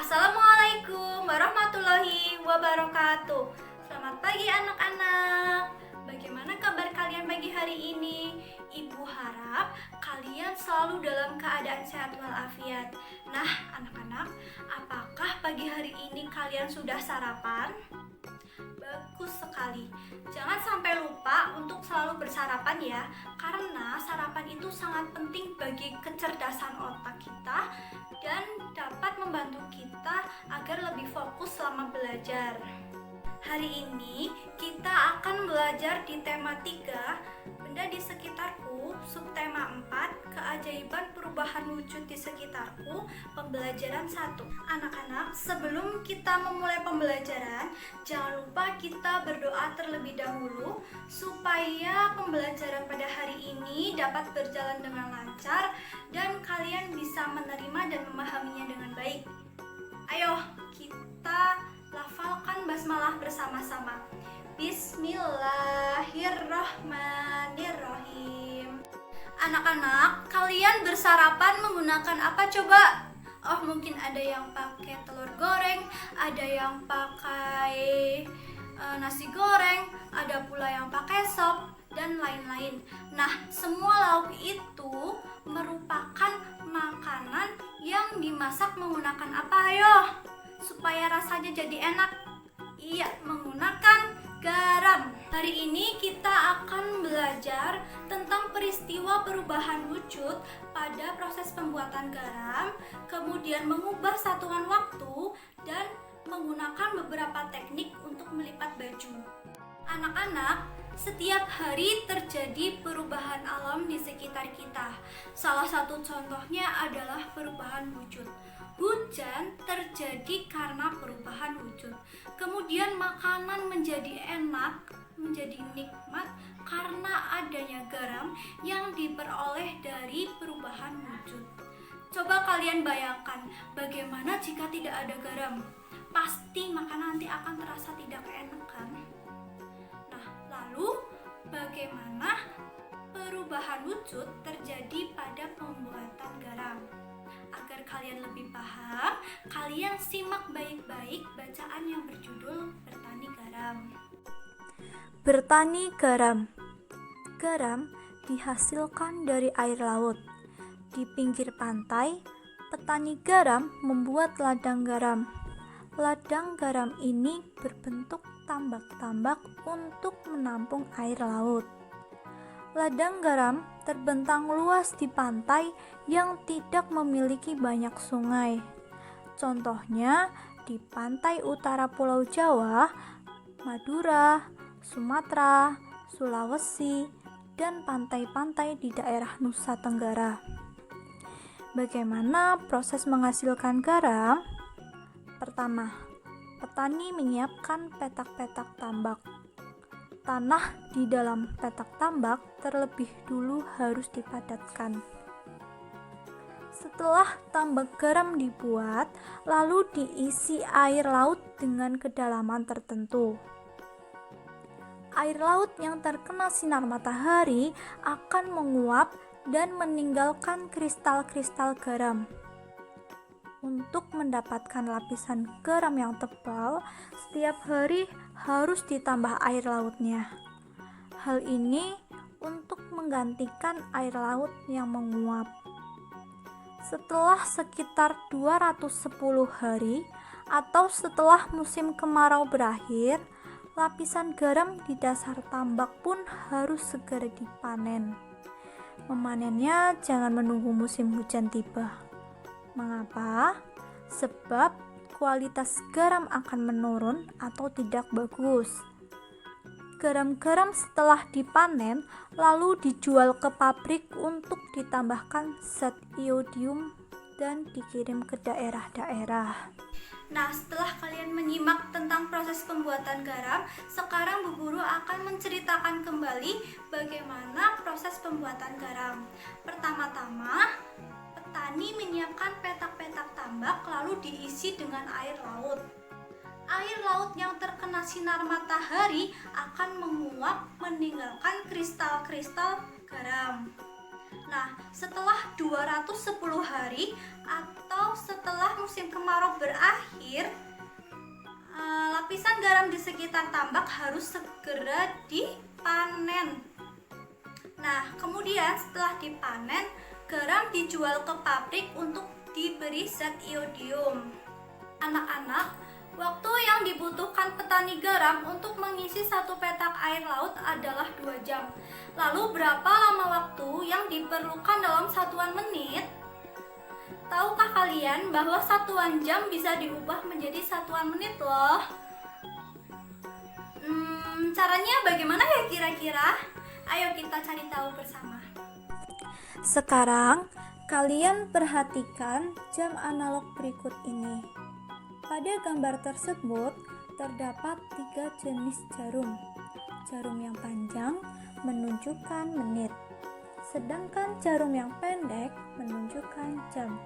Assalamualaikum warahmatullahi wabarakatuh. Selamat pagi anak-anak. Bagaimana kabar kalian pagi hari ini? Ibu harap kalian selalu dalam keadaan sehat walafiat. Nah, anak-anak, apakah pagi hari ini kalian sudah sarapan? Bagus sekali. Jangan sampai lupa untuk selalu bersarapan ya, karena sarapan itu sangat penting bagi kecerdasan otak kita dan dapat membantu kita agar lebih fokus selama belajar. Hari ini kita akan belajar di tema 3, benda di sekitarku, subtema 4, keajaiban perubahan wujud di sekitarku, pembelajaran 1. Anak-anak, sebelum kita memulai pembelajaran, jangan lupa kita berdoa terlebih dahulu supaya pembelajaran pada hari ini dapat berjalan dengan lancar dan kalian bisa menerima dan memahaminya dengan baik. Ayo, kita lafalkan basmalah bersama-sama. Bismillahirrahmanirrahim. Anak-anak, kalian bersarapan menggunakan apa coba? Oh, mungkin ada yang pakai telur goreng, ada yang pakai nasi goreng, ada pula yang pakai sop, dan lain-lain. Nah, semua lauk itu merupakan makanan yang dimasak menggunakan apa? Ayo, supaya rasanya jadi enak. Iya, menggunakan garam. Hari ini kita akan belajar tentang peristiwa perubahan wujud pada proses pembuatan garam, kemudian mengubah satuan waktu, dan menggunakan beberapa teknik untuk melipat baju. Anak-anak, setiap hari terjadi perubahan alam di sekitar kita. Salah satu contohnya adalah perubahan wujud. Hujan terjadi karena perubahan wujud. Kemudian makanan menjadi enak, menjadi nikmat karena adanya garam yang diperoleh dari perubahan wujud. Coba kalian bayangkan, bagaimana jika tidak ada garam? Pasti makanan nanti akan terasa tidak enak kan? Nah, lalu bagaimana perubahan wujud terjadi pada pembuatan garam? Agar kalian lebih paham, kalian simak baik-baik bacaan yang berjudul Bertani Garam. Bertani garam. Garam dihasilkan dari air laut. Di pinggir pantai, petani garam membuat ladang garam. Ladang garam ini berbentuk tambak-tambak untuk menampung air laut. Ladang garam terbentang luas di pantai yang tidak memiliki banyak sungai. Contohnya di pantai utara Pulau Jawa, Madura, Sumatera, Sulawesi, dan pantai-pantai di daerah Nusa Tenggara. Bagaimana proses menghasilkan garam? Pertama, petani menyiapkan petak-petak tambak. Tanah di dalam petak tambak terlebih dulu harus dipadatkan. Setelah tambak garam dibuat, lalu diisi air laut dengan kedalaman tertentu. Air laut yang terkena sinar matahari akan menguap dan meninggalkan kristal-kristal garam. Untuk mendapatkan lapisan garam yang tebal, setiap hari harus ditambah air lautnya. Hal ini untuk menggantikan air laut yang menguap. Setelah sekitar 210 hari atau setelah musim kemarau berakhir, lapisan garam di dasar tambak pun harus segera dipanen. Memanennya jangan menunggu musim hujan tiba. Mengapa? Sebab kualitas garam akan menurun atau tidak bagus. Garam-garam setelah dipanen lalu dijual ke pabrik untuk ditambahkan zat iodium dan dikirim ke daerah-daerah. Nah, setelah kalian menyimak tentang proses pembuatan garam, sekarang Bu Guru akan menceritakan kembali bagaimana proses pembuatan garam. Pertama-tama, petani menyiapkan petak-petak tambak lalu diisi dengan air laut. Air laut yang terkena sinar matahari akan menguap meninggalkan kristal-kristal garam. Nah, setelah 210 hari atau setelah musim kemarau kemarau berakhir, lapisan garam di sekitar tambak harus segera dipanen. Nah, kemudian setelah dipanen, garam dijual ke pabrik untuk diberi zat iodium. Anak-anak, waktu yang dibutuhkan petani garam untuk mengisi satu petak air laut adalah 2 jam. Lalu berapa lama waktu yang diperlukan dalam satuan menit? Tahukah kalian bahwa satuan jam bisa diubah menjadi satuan menit loh? Caranya bagaimana ya kira-kira? Ayo kita cari tahu bersama. Sekarang, kalian perhatikan jam analog berikut ini. Pada gambar tersebut, terdapat 3 jenis jarum. Jarum yang panjang menunjukkan menit, sedangkan jarum yang pendek menunjukkan jam.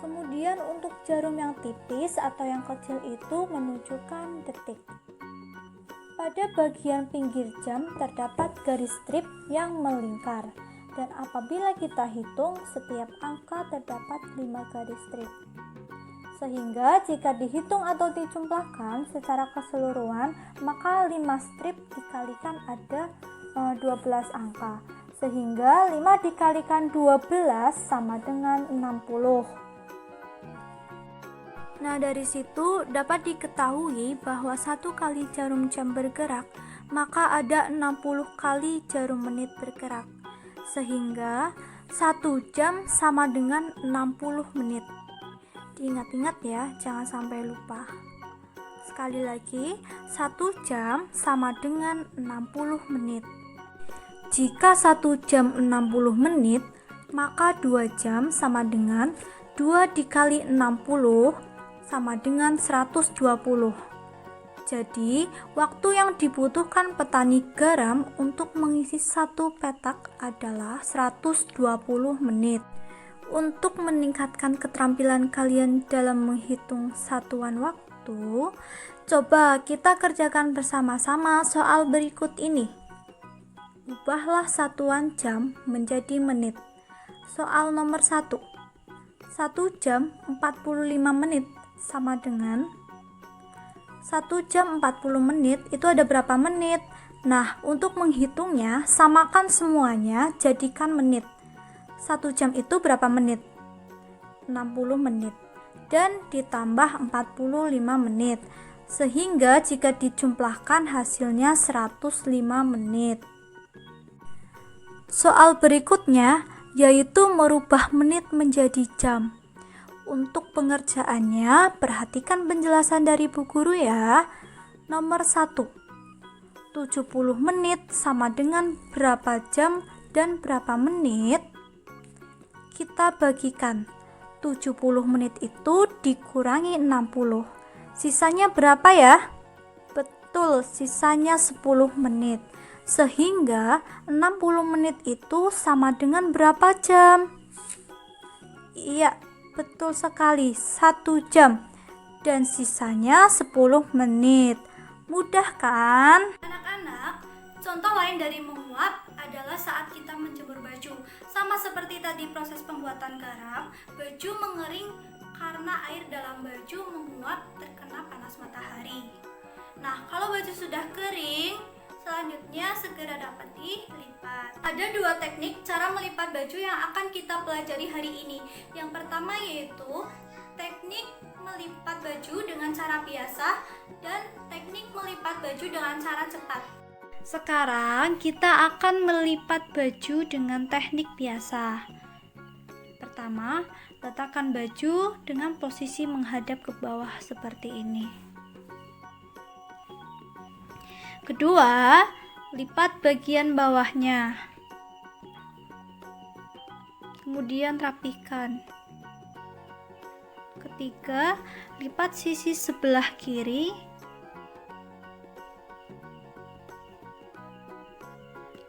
Kemudian untuk jarum yang tipis atau yang kecil itu menunjukkan detik. Pada bagian pinggir jam terdapat garis strip yang melingkar, dan apabila kita hitung, setiap angka terdapat 5 garis strip. Sehingga jika dihitung atau dijumlahkan secara keseluruhan, maka 5 strip dikalikan ada 12 angka. Sehingga 5 dikalikan 12 sama dengan 60. Nah, dari situ dapat diketahui bahwa 1 kali jarum jam bergerak, maka ada 60 kali jarum menit bergerak. Sehingga 1 jam sama dengan 60 menit. Diingat-ingat ya, jangan sampai lupa. Sekali lagi, 1 jam sama dengan 60 menit. Jika 1 jam 60 menit, maka 2 jam sama dengan 2 dikali 60 sama dengan 120. Jadi, waktu yang dibutuhkan petani garam untuk mengisi 1 petak adalah 120 menit. Untuk meningkatkan keterampilan kalian dalam menghitung satuan waktu, coba kita kerjakan bersama-sama soal berikut ini. Ubahlah satuan jam menjadi menit. Soal nomor 1. 1 jam 45 menit sama dengan 1 jam 40 menit itu ada berapa menit? Nah, untuk menghitungnya, samakan semuanya, jadikan menit. 1 jam itu berapa menit? 60 menit. Dan ditambah 45 menit. Sehingga jika dijumlahkan hasilnya 105 menit. Soal berikutnya yaitu merubah menit menjadi jam. Untuk pengerjaannya, perhatikan penjelasan dari Bu Guru ya. Nomor 1. 70 menit sama dengan berapa jam dan berapa menit? Kita bagikan. 70 menit itu dikurangi 60. Sisanya berapa ya? Betul, sisanya 10 menit. Sehingga 60 menit itu sama dengan berapa jam? Iya, betul sekali, 1 jam. Dan sisanya 10 menit. Mudah kan? Anak-anak, contoh lain dari menguap adalah saat kita menjemur baju. Sama seperti tadi proses pembuatan garam, baju mengering karena air dalam baju menguap terkena panas matahari. Nah, kalau baju sudah kering, selanjutnya segera dapat dilipat. Ada 2 teknik cara melipat baju yang akan kita pelajari hari ini. Yang pertama yaitu teknik melipat baju dengan cara biasa dan teknik melipat baju dengan cara cepat. Sekarang kita akan melipat baju dengan teknik biasa. Pertama, letakkan baju dengan posisi menghadap ke bawah seperti ini. Kedua, lipat bagian bawahnya. Kemudian rapihkan. Ketiga, lipat sisi sebelah kiri.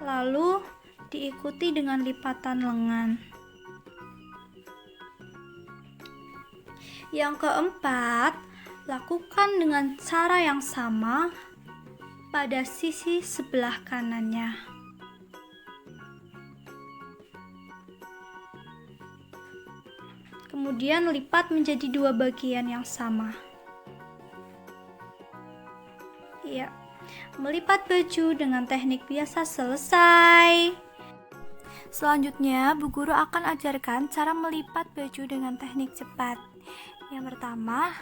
Lalu diikuti dengan lipatan lengan. Yang keempat, lakukan dengan cara yang sama pada sisi sebelah kanannya. Kemudian kemudian lipat menjadi 2 bagian yang sama. Ya, melipat baju dengan teknik biasa selesai. Selanjutnya, Bu Guru akan ajarkan cara melipat baju dengan teknik cepat. Yang pertama,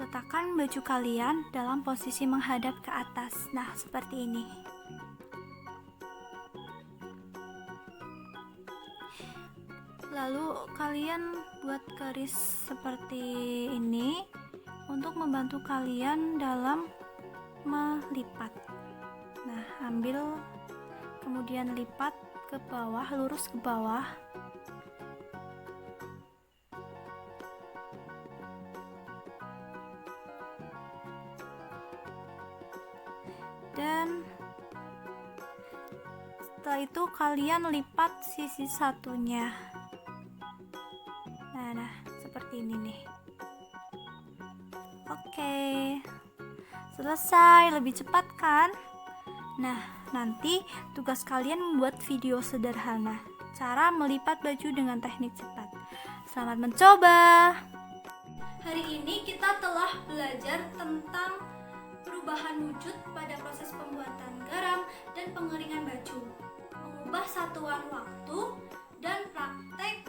letakkan baju kalian dalam posisi menghadap ke atas. Nah, seperti ini. Lalu kalian buat garis seperti ini untuk membantu kalian dalam melipat. Nah, ambil kemudian lipat ke bawah, lurus ke bawah. Dan setelah itu kalian lipat sisi satunya. Nah, seperti ini nih. Oke. Selesai, lebih cepat kan? Nah, nanti tugas kalian membuat video sederhana cara melipat baju dengan teknik cepat. Selamat mencoba. Hari ini kita telah belajar tentang perubahan wujud pada proses pembuatan garam dan pengeringan baju, mengubah satuan waktu, dan praktek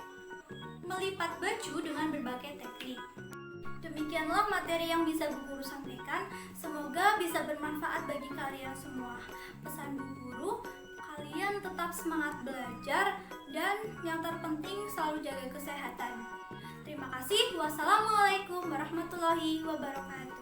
melipat baju dengan berbagai teknik. Demikianlah materi yang bisa Bu Guru sampaikan. Semoga bisa bermanfaat bagi kalian semua. Pesan Bu Guru, kalian tetap semangat belajar dan yang terpenting selalu jaga kesehatan. Terima kasih. Wassalamualaikum warahmatullahi wabarakatuh.